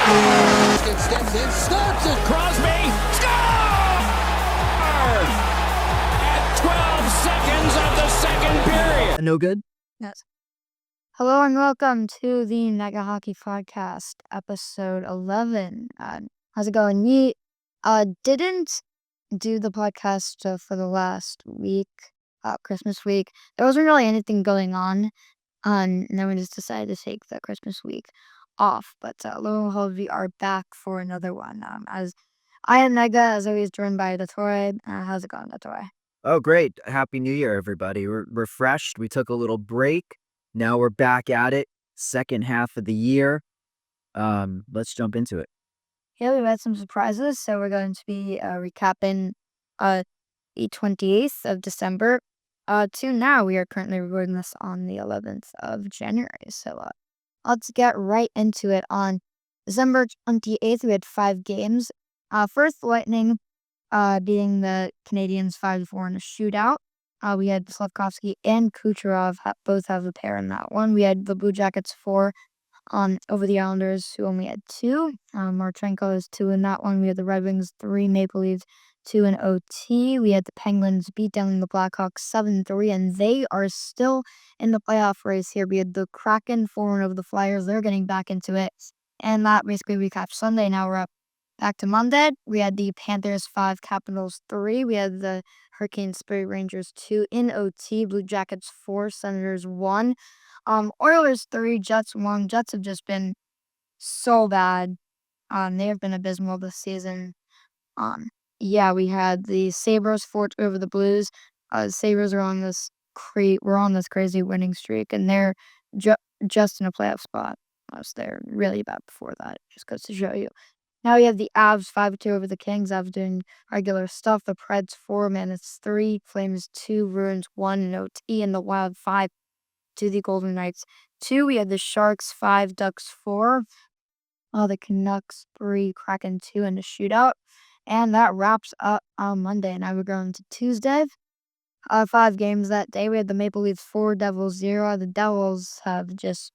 Steps in, starts it. Crosby scores! At 12 seconds of the second period. No good? Yes. Hello and welcome to the MegaHockey podcast, episode 11. How's it going? We didn't do the podcast for the last week, Christmas week. There wasn't really anything going on, and then we just decided to take the Christmas week off. But lo and behold, we are back for another one. As I am Mega, as always, joined by Latore. How's it going, Latore? Oh, great. Happy New Year, everybody. We're refreshed. We took a little break. Now we're back at it. Second half of the year. Let's jump into it. Yeah, we've had some surprises, so we're going to be recapping the 28th of December to now. We are currently recording this on the 11th of January, so let's get right into it. On December 28th, we had 5 games. First, Lightning beating the Canadiens 5-4 in a shootout. We had Slavkovsky and Kucherov both have a pair in that one. We had the Blue Jackets 4 over the Islanders, who only had 2. Marchenko is 2 in that one. We had the Red Wings 3, Maple Leafs 2 in OT. We had the Penguins beat down the Blackhawks 7-3, and they are still in the playoff race here. We had the Kraken 4 over the Flyers. They're getting back into it. And that basically recaps Sunday. Now we're up back to Monday. We had the Panthers 5, Capitals 3. We had the Hurricanes 3, Rangers 2 in OT. Blue Jackets 4, Senators 1. Oilers 3, Jets 1. Jets have just been so bad. They have been abysmal this season. We had the Sabres 4 over the Blues. The Sabres are on this crazy winning streak, and they're just in a playoff spot. They're really bad before that. Just goes to show you. Now we have the Avs 5-2 over the Kings. Avs doing regular stuff. The Preds 4, Mammoths 3, Flames 2, Bruins 1 in OT, and the Wild 5 to the Golden Knights 2. We had the Sharks 5, Ducks 4. The Canucks 3, Kraken 2 in the shootout. And that wraps up on Monday. Now we're going to Tuesday. 5 games that day. We had the Maple Leafs 4, Devils 0. The Devils have just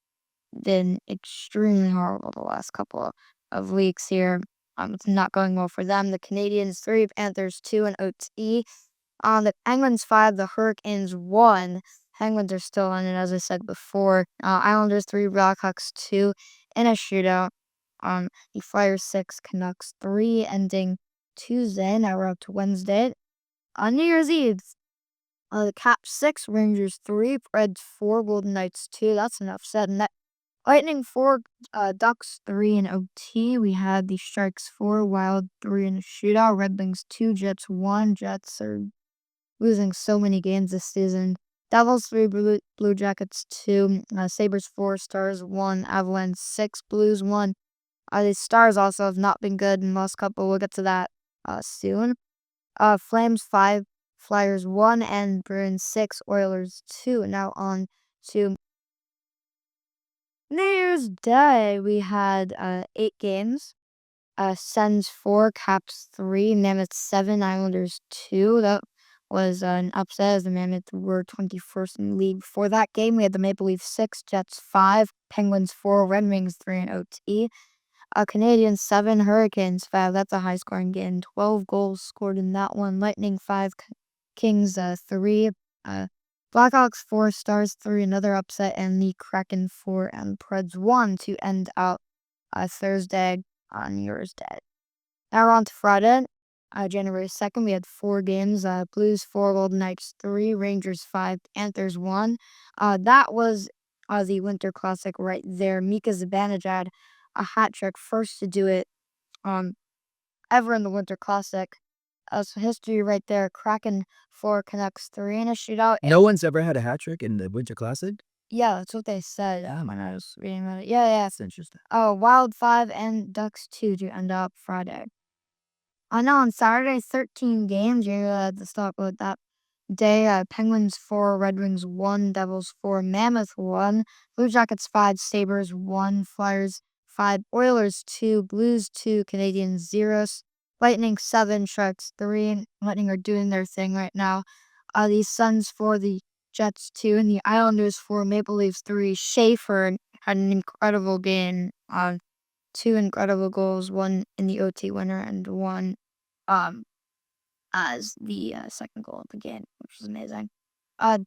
been extremely horrible the last couple of weeks here. It's not going well for them. The Canadiens 3, Panthers 2 in OT. The Penguins 5, the Hurricanes 1. Penguins are still in it, as I said before. Islanders 3, Blackhawks 2 in a shootout. The Flyers 6, Canucks 3, ending Tuesday. Now we're up to Wednesday. On New Year's Eve, the Caps 6, Rangers 3, Preds 4, Golden Knights 2. That's enough said. Lightning 4, Ducks 3 in OT. We had the Sharks 4, Wild 3 in a shootout. Red Wings 2, Jets 1. Jets are losing so many games this season. Devils 3, Blue Jackets 2. Sabres 4, Stars 1. Avalanche 6, Blues 1. The Stars also have not been good in the last couple. We'll get to that soon. Flames 5, Flyers 1, and Bruins 6, Oilers 2. Now on to New Year's Day. We had 8 games. Sens 4, Caps 3, Mammoths 7, Islanders 2. That was an upset as the Mammoths were 21st in the league. Before that game, we had the Maple Leafs 6, Jets 5, Penguins 4, Red Wings 3 in OT. Canadiens 7, Hurricanes 5. That's a high-scoring game. 12 goals scored in that one. Lightning 5, Kings 3. Blackhawks 4, Stars 3, another upset, and the Kraken 4 and Preds 1 to end out Thursday on New Year's Day. Now we're on to Friday, January 2nd. We had 4 games. Blues 4, Golden Knights 3, Rangers 5, Panthers 1. That was the Winter Classic right there. Mika Zibanejad, a hat trick, first to do it ever in the Winter Classic. So history right there. Kraken 4, Canucks 3 in a shootout. No one's ever had a hat trick in the Winter Classic? Yeah, that's what they said. Yeah. When I was reading about it. Yeah. That's interesting. Wild 5 and Ducks 2 to end up Friday. Now on Saturday, 13 games. You had to start with that day. Penguins 4, Red Wings 1, Devils 4, Mammoth 1, Blue Jackets 5, Sabres 1, Flyers 5, Oilers 2, Blues 2, Canadiens 0, Lightning 7, Sharks 3. Lightning are doing their thing right now. The Suns 4, the Jets 2, and the Islanders 4, Maple Leafs 3. Schaefer had an incredible game 2 incredible goals, one in the OT winner and one um as the second goal of the game, which was amazing. Uh,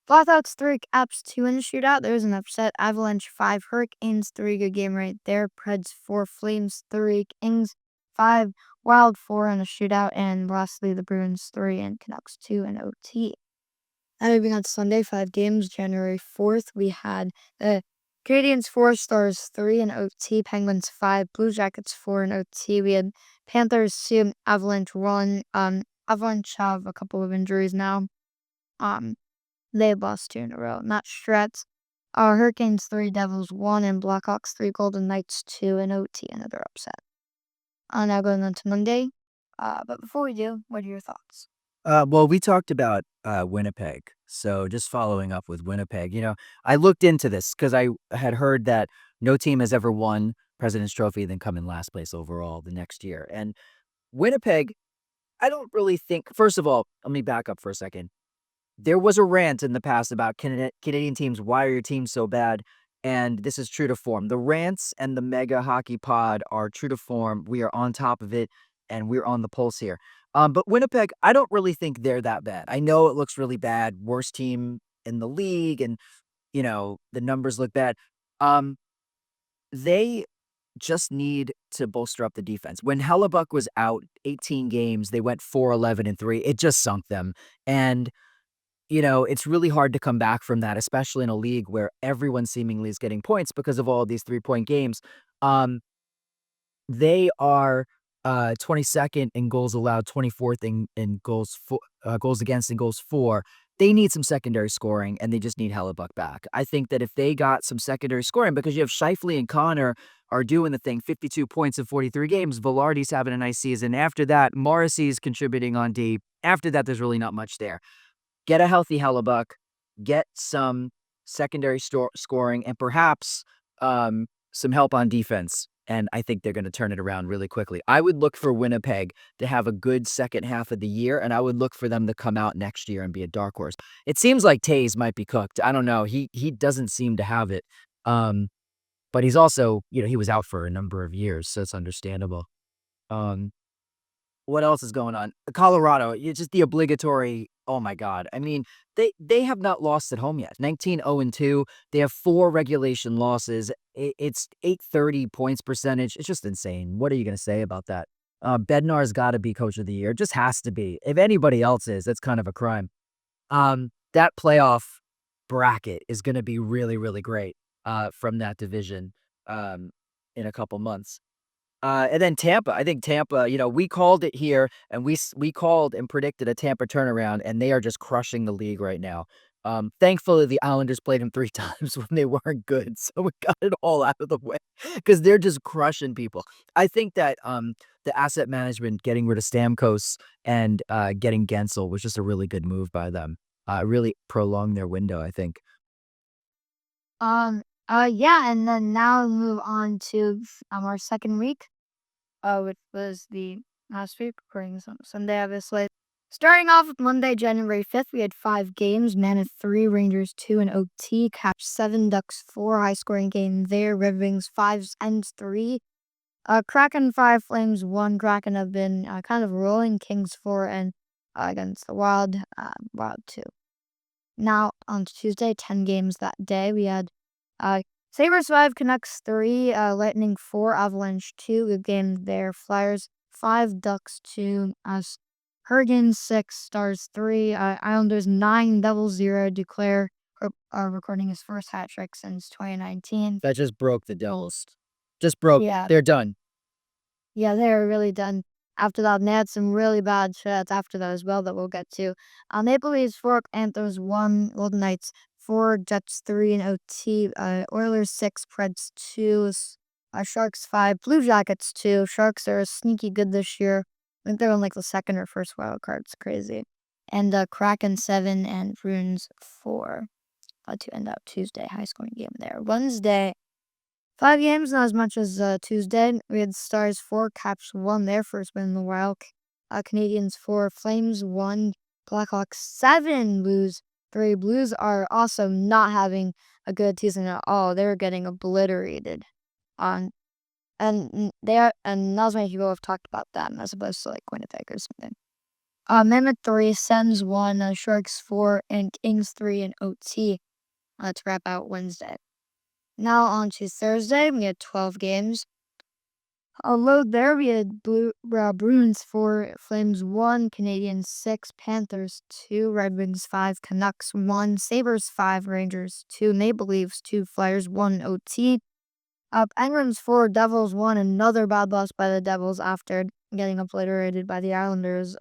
Blackouts 3, Caps 2 in the shootout. There's an upset. Avalanche 5, Hurricanes 3. Good game right there. Preds 4, Flames 3, Kings 5, Wild 4 in a shootout. And lastly, the Bruins 3 and Canucks 2 in OT. And moving on to Sunday, 5 games. January 4th, we had the Canadiens 4, Stars 3 in OT, Penguins 5, Blue Jackets 4 in OT. We had Panthers 2, Avalanche 1. Avalanche have a couple of injuries now. They've lost 2 in a row. Not Strats. Hurricanes 3, Devils 1, and Blackhawks 3, Golden Knights 2 in OT. Another upset. Now going on to Monday. But before we do, what are your thoughts? Well, we talked about Winnipeg. So just following up with Winnipeg, I looked into this because I had heard that no team has ever won President's Trophy and then come in last place overall the next year. And Winnipeg, I don't really think, first of all, let me back up for a second. There was a rant in the past about Canadian teams. Why are your teams so bad? And this is true to form. The rants and the Mega Hockey Pod are true to form. We are on top of it, and we're on the pulse here. But Winnipeg, I don't really think they're that bad. I know it looks really bad. Worst team in the league, and the numbers look bad. They just need to bolster up the defense. When Hellebuck was out 18 games, they went 4-11-3. It just sunk them. And it's really hard to come back from that, especially in a league where everyone seemingly is getting points because of all these 3-point games. They are 22nd in goals allowed, 24th in goals against and goals for. They need some secondary scoring, and they just need Hellebuck back. I think that if they got some secondary scoring, because you have Scheifele and Connor are doing the thing, 52 points in 43 games. Velarde's having a nice season. After that, Morrissey's contributing on D. After that, there's really not much there. Get a healthy Hellebuck, get some secondary scoring, and perhaps some help on defense. And I think they're going to turn it around really quickly. I would look for Winnipeg to have a good second half of the year, and I would look for them to come out next year and be a dark horse. It seems like Taves might be cooked. I don't know. He doesn't seem to have it. But he's also, he was out for a number of years, so it's understandable. What else is going on? Colorado, it's just the obligatory. Oh my God. I mean, they have not lost at home yet. 19-0-2. They have 4 regulation losses. It's 830 points percentage. It's just insane. What are you going to say about that? Bednar's got to be coach of the year. It just has to be. If anybody else is, that's kind of a crime. That playoff bracket is going to be really, really great from that division in a couple months. And then Tampa. I think Tampa, we called it here, and we called and predicted a Tampa turnaround, and they are just crushing the league right now. Thankfully, the Islanders played them 3 times when they weren't good, so we got it all out of the way because they're just crushing people. I think that the asset management, getting rid of Stamkos and getting Gensel was just a really good move by them. Really prolonged their window, I think. Yeah, and then now we move on to our second week, which was the last week, recording this on Sunday, obviously. Starting off with Monday, January 5th, we had 5 games. Mammoth 3, Rangers 2 in OT, Caps 7, Ducks 4, high-scoring game there. Red Wings 5, Ends 3. Kraken 5, Flames 1. Kraken have been kind of rolling. Kings 4, and against the Wild, Wild 2. Now, on Tuesday, 10 games that day, we had Sabres 5, Canucks 3, Lightning 4, Avalanche 2. Good game there. Flyers 5, Ducks 2, Hurricanes 6, Stars 3, Islanders 9, Devils 0. Duclair recording his first hat trick since 2019. That just broke the Devils. Just broke. Yeah. They're done. Yeah, they're really done. After that, and they had some really bad shots after that as well that we'll get to. Maple Leafs 4, Panthers 1, Golden Knights 4, Jets 3 in OT, Oilers 6, Preds 2, Sharks 5, Blue Jackets 2. Sharks are sneaky good this year. I think they're on like the second or first wild card. It's crazy. And Kraken 7 and Bruins 4 to end up Tuesday. High scoring game there. Wednesday, 5 games, not as much as Tuesday. We had Stars 4, Caps 1, their first win in the while. Canadians 4, Flames 1, Blackhawks 7, Blues 3. Blues are also not having a good season at all. They're getting obliterated. and not as many people have talked about them as opposed to like Winnipeg or something. Mammoth 3, Sens 1, Sharks 4, and Kings 3 in OT to wrap out Wednesday. Now on to Thursday, we had 12 games. Load there, we had Bruins 4, Flames 1, Canadiens 6, Panthers 2, Red Wings 5, Canucks 1, Sabres 5, Rangers 2, Maple Leafs 2, Flyers 1 OT. Penguins 4, Devils 1, another bad loss by the Devils after getting obliterated by the Islanders.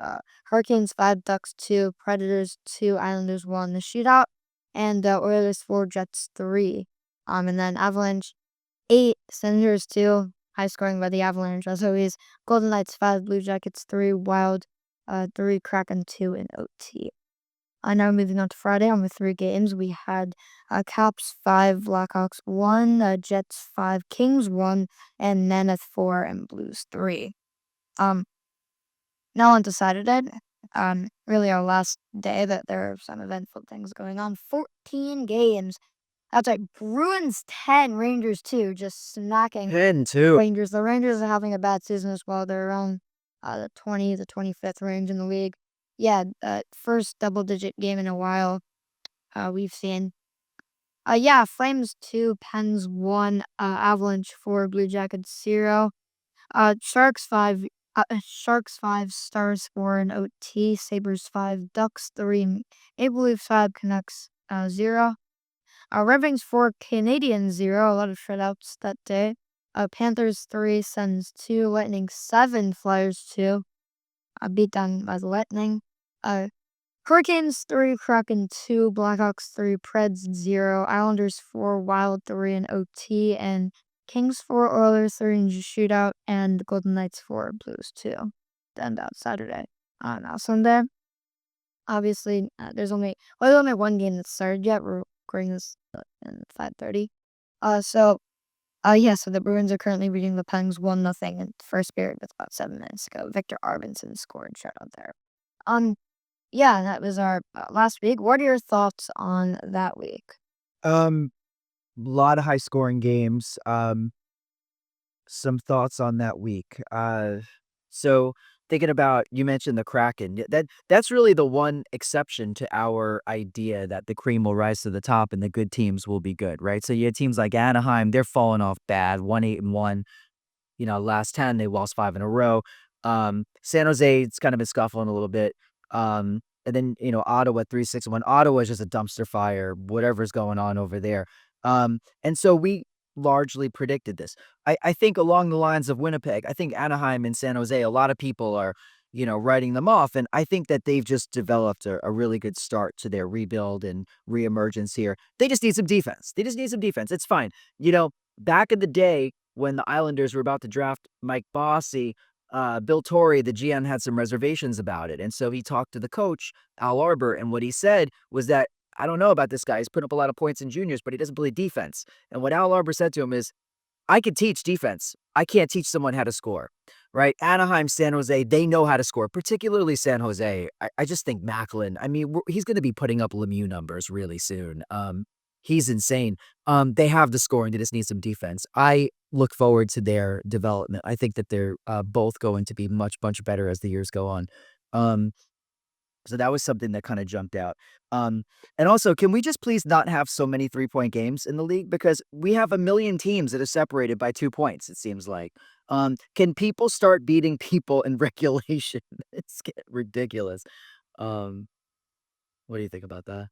Hurricanes 5, Ducks 2, Predators 2, Islanders 1, the shootout. And Oilers 4, Jets 3. And then Avalanche 8, Senators 2, high scoring by the Avalanche as always. Golden Knights 5, Blue Jackets 3, Wild 3, Kraken 2 in OT. Now moving on to Friday on the 3 games, we had Caps 5, Blackhawks 1, Jets 5, Kings 1, and Mammoth 4, and Blues 3. Now on to Saturday. Really our last day that there are some eventful things going on. 14 games. That's right, Bruins 10, Rangers 2, just smacking 10-2. Rangers. The Rangers are having a bad season as well. They're around the 20th, the 25th range in the league. Yeah, first double-digit game in a while we've seen. Flames 2, Pens 1, Avalanche 4, Blue Jackets 0. Sharks 5, Stars 4 in OT, Sabres 5, Ducks 3, Maple Leafs 5, Canucks 0. Red Wings 4, Canadiens 0, a lot of shutouts that day. Panthers 3, Sens 2, Lightning 7, Flyers 2, beat down by the Lightning. Hurricanes 3, Kraken 2, Blackhawks 3, Preds 0, Islanders 4, Wild 3 in OT, and Kings 4, Oilers 3 in shootout, and Golden Knights 4, Blues 2. To end out Saturday. Now Sunday, obviously, there's only one game that's started yet. We're recording this at 5:30. So the Bruins are currently beating the Penguins 1-0 in the first period with about 7 minutes ago. Victor Arvidsson scored shutout there. That was our last week. What are your thoughts on that week? Lot of high scoring games. Some thoughts on that week. So thinking about, you mentioned the Kraken. That's really the one exception to our idea that the cream will rise to the top and the good teams will be good, right? So you had teams like Anaheim, they're falling off bad, 1-8-1. Last 10, they lost 5 in a row. San Jose, it's kind of been scuffling a little bit. And then, Ottawa 3-6-1. Ottawa is just a dumpster fire, whatever's going on over there. And so we largely predicted this. I think along the lines of Winnipeg, I think Anaheim and San Jose, a lot of people are, writing them off. And I think that they've just developed a really good start to their rebuild and reemergence here. They just need some defense. It's fine. Back in the day when the Islanders were about to draft Mike Bossy, Bill Torrey, the GM, had some reservations about it. And so he talked to the coach, Al Arbor, and what he said was that, I don't know about this guy. He's put up a lot of points in juniors, but he doesn't play defense. And what Al Arbor said to him is, I can teach defense. I can't teach someone how to score, right? Anaheim, San Jose, they know how to score, particularly San Jose. I just think Macklin, he's going to be putting up Lemieux numbers really soon. He's insane. They have the scoring. They just need some defense. I look forward to their development. I think that they're both going to be much better as the years go on. So that was something that kind of jumped out. And also, can we just please not have so many 3-point games in the league? Because we have a million teams that are separated by 2 points, it seems like. Can people start beating people in regulation? It's getting ridiculous. What do you think about that?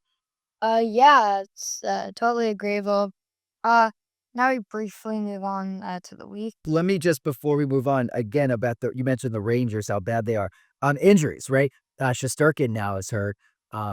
It's totally agreeable. Now we briefly move on to the week. Let me just, before we move on, again, about you mentioned the Rangers, how bad they are. Injuries, right? Shesterkin now is hurt.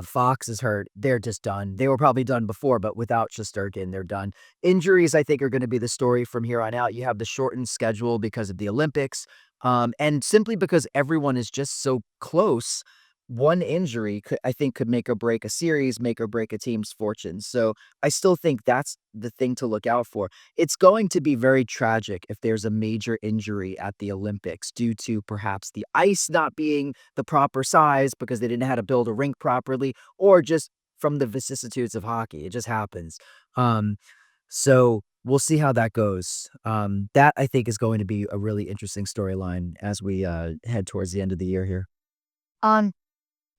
Fox is hurt. They're just done. They were probably done before, but without Shesterkin, they're done. Injuries, I think, are going to be the story from here on out. You have the shortened schedule because of the Olympics, and simply because everyone is just so close. One injury, I think, could make or break a series, make or break a team's fortune. So I still think that's the thing to look out for. It's going to be very tragic if there's a major injury at the Olympics due to perhaps the ice not being the proper size because they didn't know how to build a rink properly, or just from the vicissitudes of hockey. It just happens. So we'll see how that goes. That I think is going to be a really interesting storyline as we head towards the end of the year here. Um,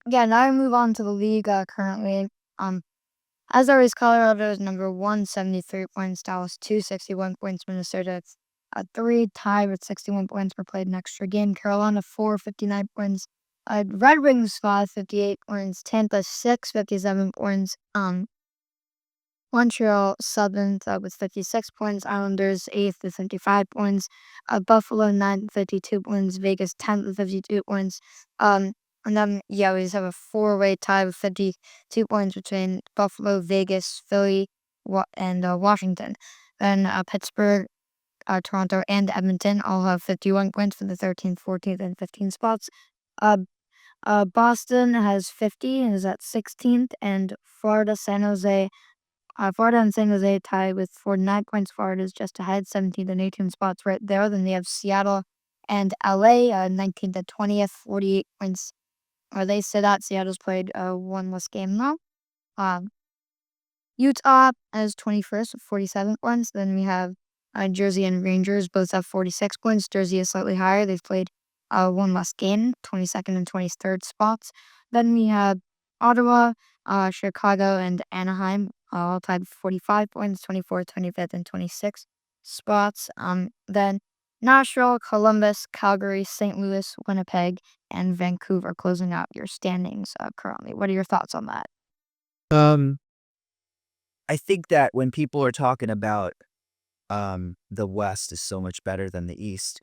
yeah, now we move on to the league currently. As always, Colorado is number 1, 73 points. Dallas 2, 61 points. Minnesota 3, tied with 61 points per played an extra game. Carolina 4, 59 points. Red Wings 5, 58 points. Tampa 6, 57 points. Montreal 7th with 56 points. Islanders 8th with 55 points. Buffalo 9th, 52 points. Vegas 10th with 52 points. And then, yeah, we just have a four-way tie with 52 points between Buffalo, Vegas, Philly, and Washington. Then Pittsburgh, Toronto, and Edmonton all have 51 points for the 13th, 14th, and 15th spots. Uh, Boston has 50 and is at 16th, and Florida and San Jose tie with 49 points. Florida is just ahead, 17th and 18th spots right there. Then they have Seattle and LA, 19th and 20th, 48 points. They sit at Seattle's played one less game now. Utah is 21st with 47 points. Then we have Jersey and Rangers both have 46 points. Jersey is slightly higher. They've played one less game, 22nd and 23rd spots. Then we have Ottawa, Chicago, and Anaheim all tied with 45 points, 24th, 25th, and 26th spots. Then Nashville, Columbus, Calgary, St. Louis, Winnipeg, and Vancouver closing out your standings currently. What are your thoughts on that? Um, I think that when people are talking about the West is so much better than the East,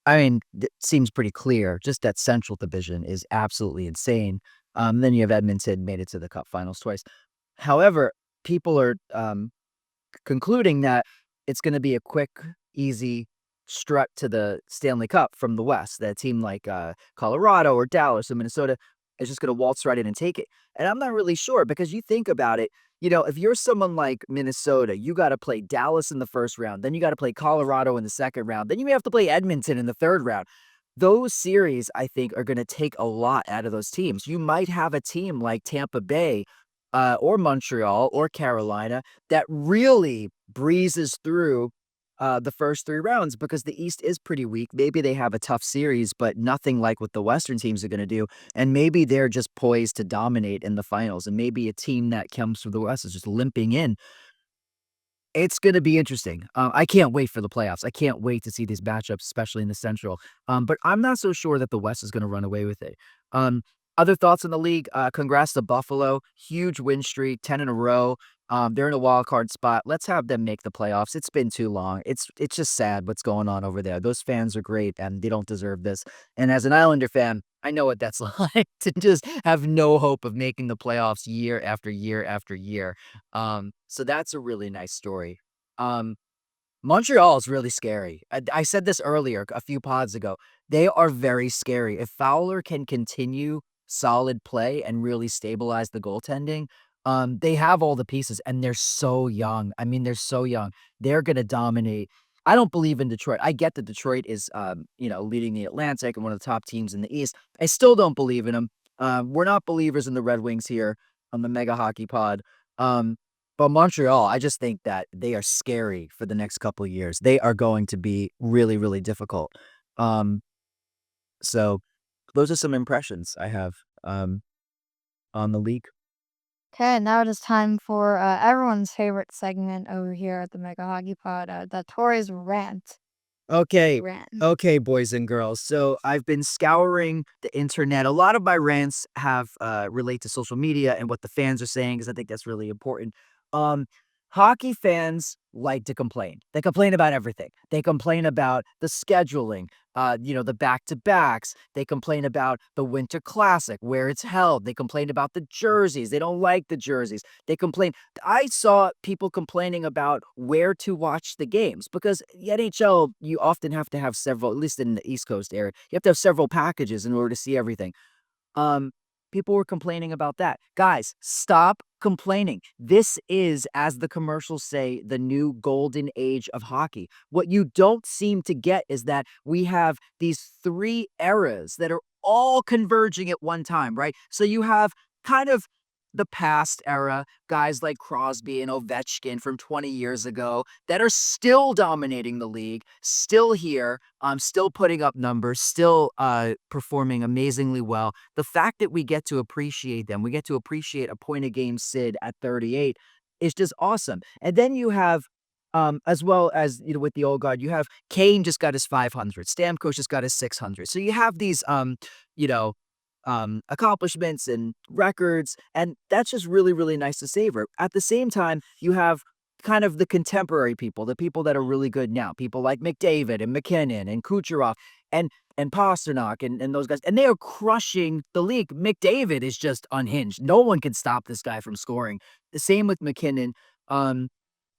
I mean, it seems pretty clear. Just that Central Division is absolutely insane. Then you have Edmonton made it to the Cup Finals twice. However, people are concluding that it's going to be a quick, easy strut to the Stanley Cup from the West. That a team like Colorado or Dallas or Minnesota is just going to waltz right in and take it. And I'm not really sure because you think about it, if you're someone like Minnesota, you got to play Dallas in the first round, then you got to play Colorado in the second round, then you may have to play Edmonton in the third round. Those series, I think, are going to take a lot out of those teams. You might have a team like Tampa Bay or Montreal or Carolina that really breezes through the first three rounds because the East is pretty weak. Maybe they have a tough series, but nothing like what the Western teams are going to do. And maybe they're just poised to dominate in the finals. And maybe a team that comes from the West is just limping in. It's going to be interesting. I can't wait for the playoffs. I can't wait to see these matchups, especially in the Central. But I'm not so sure that the West is going to run away with it. Other thoughts on the league? Congrats to Buffalo. Huge win streak, 10 in a row. They're in a wild card spot. Let's have them make the playoffs. It's been too long. It's just sad what's going on over there. Those fans are great, and they don't deserve this. And as an Islander fan, I know what that's like to just have no hope of making the playoffs year after year after year. So that's a really nice story. Montreal is really scary. I said this earlier, a few pods ago. They are very scary. If Fowler can continue solid play and really stabilize the goaltending, they have all the pieces, and they're so young. I mean, they're so young. They're going to dominate. I don't believe in Detroit. I get that Detroit is, leading the Atlantic and one of the top teams in the East. I still don't believe in them. We're not believers in the Red Wings here on the Mega Hockey Pod. But Montreal, I just think that they are scary for the next couple of years. They are going to be really, really difficult. So those are some impressions I have on the league. Okay, now it is time for everyone's favorite segment over here at the Mega Hockey Pod, the Tories rant. Okay. Rant. Okay, boys and girls. So I've been scouring the internet. A lot of my rants have relate to social media and what the fans are saying because I think that's really important. Um, Hockey fans like to complain. They complain about everything. They complain about the scheduling, the back-to-backs. They complain about the Winter Classic, where it's held. They complain about the jerseys. They don't like the jerseys. They complain. I saw people complaining about where to watch the games because the NHL, you often have to have several, at least in the East Coast area, you have to have several packages in order to see everything. Um, People were complaining about that. Guys, stop complaining. This is, as the commercials say, the new golden age of hockey. What you don't seem to get is that we have these three eras that are all converging at one time, right? So you have kind of the past era, guys like Crosby and Ovechkin from 20 years ago that are still dominating the league, still here, still putting up numbers, still performing amazingly well. The fact that we get to appreciate them, we get to appreciate a point a game Sid at 38 is just awesome. And then you have as well as, with the old guard, you have Kane just got his 500. Stamkos just got his 600. So you have these, you know, accomplishments and records, and that's just really, really nice to savor. At the same time, you have kind of the contemporary people, the people that are really good now, people like McDavid and McKinnon and Kucherov and Pasternak and those guys, and they are crushing the league. McDavid is just unhinged. No one can stop this guy from scoring. The same with McKinnon.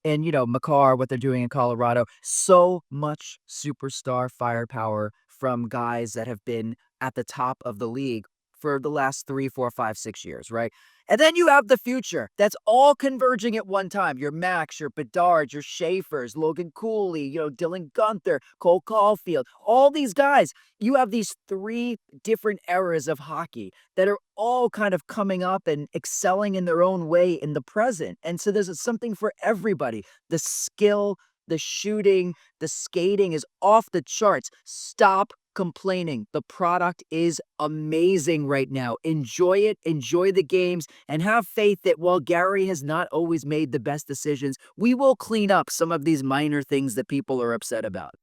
And Makar, what they're doing in Colorado, so much superstar firepower from guys that have been at the top of the league for the last 3, 4, 5, 6 years, right? And then you have the future that's all converging at one time. Your Max, your Bedard, your Schaefers, Logan Cooley, Dylan Gunther, Cole Caulfield, all these guys. You have these 3 different eras of hockey that are all kind of coming up and excelling in their own way in the present. And so there's something for everybody. The skill, the shooting, the skating is off the charts. Stop complaining. The product is amazing right now. Enjoy it, enjoy the games, and have faith that while Gary has not always made the best decisions, we will clean up some of these minor things that people are upset about.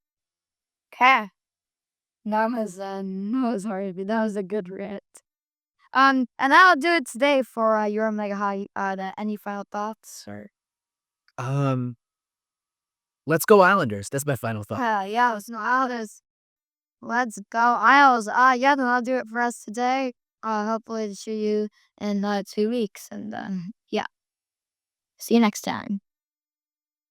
Okay. That was hard. That was a good rant. And that'll do it today for your Mega High. Any final thoughts or? Let's go Islanders. That's my final thought. Yeah, it's no Islanders. Let's go Isles. Yeah, then that'll do it for us today. Hopefully to see you in 2 weeks, and yeah, see you next time.